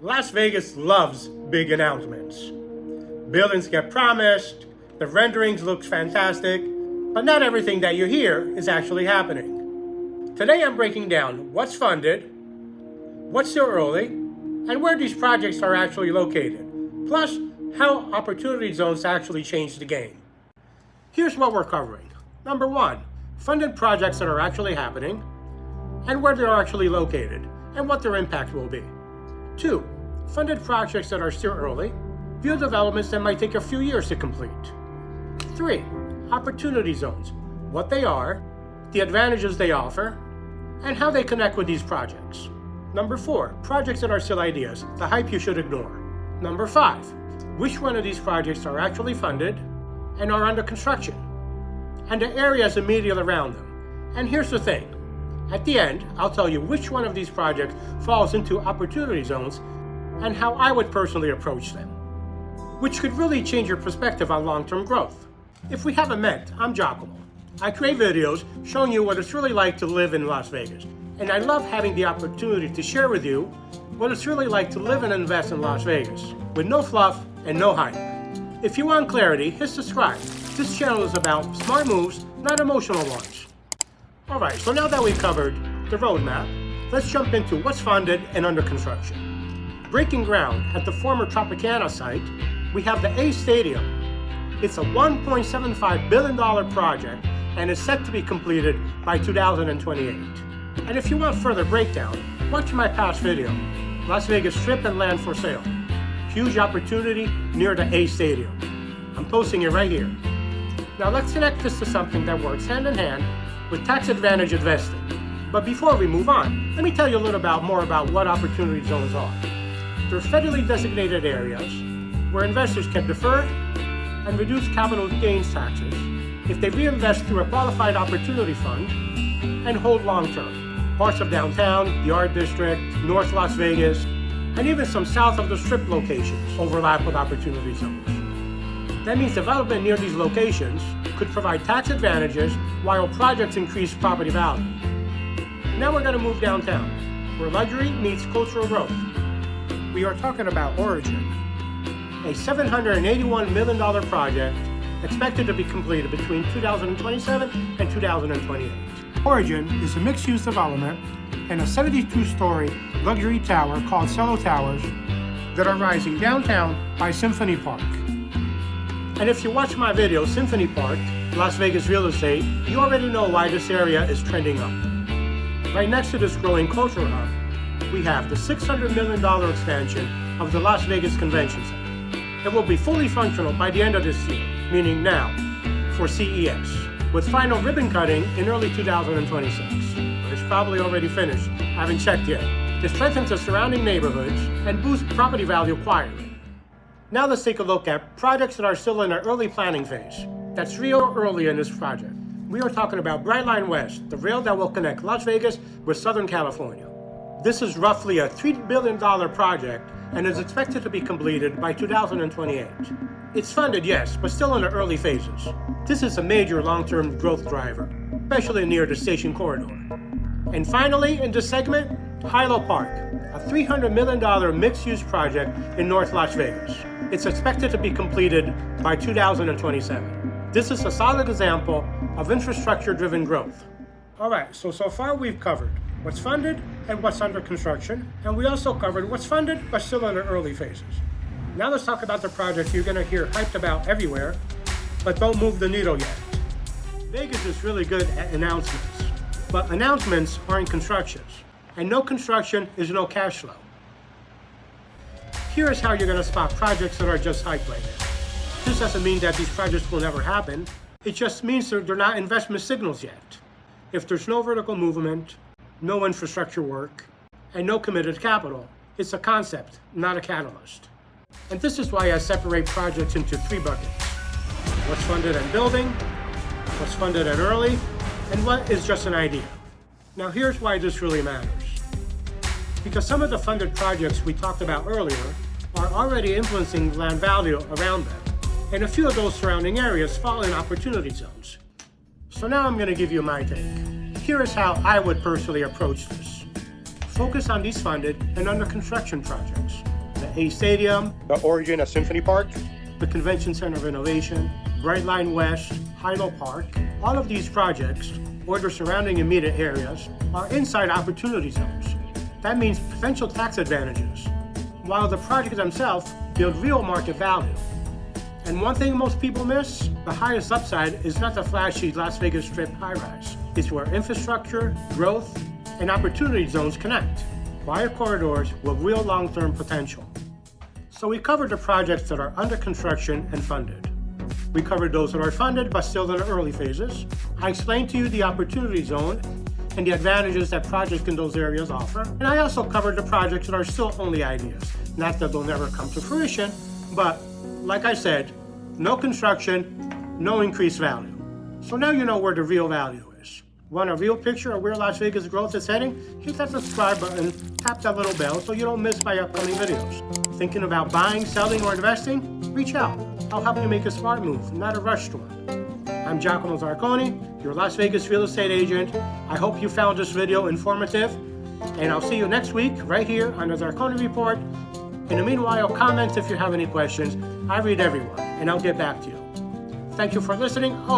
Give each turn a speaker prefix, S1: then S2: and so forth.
S1: Las Vegas loves big announcements. Buildings get promised, the renderings look fantastic, but not everything that you hear is actually happening. Today I'm breaking down what's funded, what's still early, and where these projects are actually located, plus how opportunity zones actually change the game. Here's what we're covering. Number 1, funded projects that are actually happening, and where they're actually located, and what their impact will be. 2, funded projects that are still early, view developments that might take a few years to complete. 3, opportunity zones, what they are, the advantages they offer, and how they connect with these projects. Number 4, projects that are still ideas, the hype you should ignore. Number 5, which one of these projects are actually funded and are under construction, and the areas immediately around them. And here's the thing, at the end, I'll tell you which one of these projects falls into opportunity zones and how I would personally approach them, which could really change your perspective on long-term growth. If we haven't met, I'm Giacomo. I create videos showing you what it's really like to live in Las Vegas, and I love having the opportunity to share with you what it's really like to live and invest in Las Vegas, with no fluff and no hype. If you want clarity, hit subscribe. This channel is about smart moves, not emotional ones. Alright, so now that we've covered the roadmap, let's jump into what's funded and under construction. Breaking ground at the former Tropicana site, we have the A Stadium. It's a $1.75 billion project and is set to be completed by 2028. And if you want further breakdown, watch my past video, Las Vegas Strip and Land for Sale. Huge opportunity near the A Stadium. I'm posting it right here. Now let's connect this to something that works hand in hand with tax advantage investing. But before we move on, let me tell you a little more about what opportunity zones are. They're federally designated areas where investors can defer and reduce capital gains taxes if they reinvest through a qualified opportunity fund and hold long-term. Parts of downtown, the Art District, North Las Vegas, and even some south of the Strip locations overlap with opportunity zones. That means development near these locations could provide tax advantages while projects increase property value. Now we're going to move downtown, where luxury meets cultural growth. We are talking about Origin, a $781 million project expected to be completed between 2027 and 2028. Origin is a mixed-use development and a 72-story luxury tower called Cello Towers that are rising downtown by Symphony Park. And if you watch my video, Symphony Park, Las Vegas Real Estate, you already know why this area is trending up. Right next to this growing cultural hub, we have the $600 million expansion of the Las Vegas Convention Center. It will be fully functional by the end of this year, meaning now, for CES, with final ribbon cutting in early 2026. It's probably already finished, I haven't checked yet. It strengthens the surrounding neighborhoods and boosts property value quietly. Now let's take a look at projects that are still in their early planning phase. That's real early in this project. We are talking about Brightline West, the rail that will connect Las Vegas with Southern California. This is roughly a $3 billion project and is expected to be completed by 2028. It's funded, yes, but still in the early phases. This is a major long-term growth driver, especially near the station corridor. And finally, in this segment, Hylo Park, a $300 million mixed-use project in North Las Vegas. It's expected to be completed by 2027. This is a solid example of infrastructure-driven growth. All right, so far we've covered what's funded and what's under construction, and we also covered what's funded but still in the early phases. Now let's talk about the projects you're going to hear hyped about everywhere, but don't move the needle yet. Vegas is really good at announcements, but announcements aren't constructions, and no construction is no cash flow. Here's how you're going to spot projects that are just hype right now. This doesn't mean that these projects will never happen. It just means that they're not investment signals yet. If there's no vertical movement, no infrastructure work, and no committed capital, it's a concept, not a catalyst. And this is why I separate projects into 3 buckets. What's funded and building, what's funded and early, and what is just an idea. Now here's why this really matters. Because some of the funded projects we talked about earlier are already influencing land value around them, and a few of those surrounding areas fall in opportunity zones. So now I'm going to give you my take. Here is how I would personally approach this. Focus on these funded and under construction projects. the A Stadium, the origin of Symphony Park, the Convention Center renovation, Brightline West, Hylo Park. All of these projects, or their surrounding immediate areas, are inside opportunity zones. That means potential tax advantages, while the projects themselves build real market value. And one thing most people miss, the highest upside is not the flashy Las Vegas Strip high-rise. It's where infrastructure, growth, and opportunity zones connect. Quiet corridors with real long-term potential. So we covered the projects that are under construction and funded. We covered those that are funded but still in the early phases. I explained to you the opportunity zone and the advantages that projects in those areas offer. And I also covered the projects that are still only ideas. Not that they'll never come to fruition, but like I said, no construction, no increased value. So now you know where the real value is. Want a real picture of where Las Vegas growth is heading? Hit that subscribe button, tap that little bell so you don't miss my upcoming videos. Thinking about buying, selling, or investing? Reach out. I'll help you make a smart move, not a rush to one. I'm Giacomo Zarconi, your Las Vegas real estate agent. I hope you found this video informative, and I'll see you next week right here on the Zarconi Report. In the meanwhile, comment if you have any questions. I read everyone, and I'll get back to you. Thank you for listening. Oh,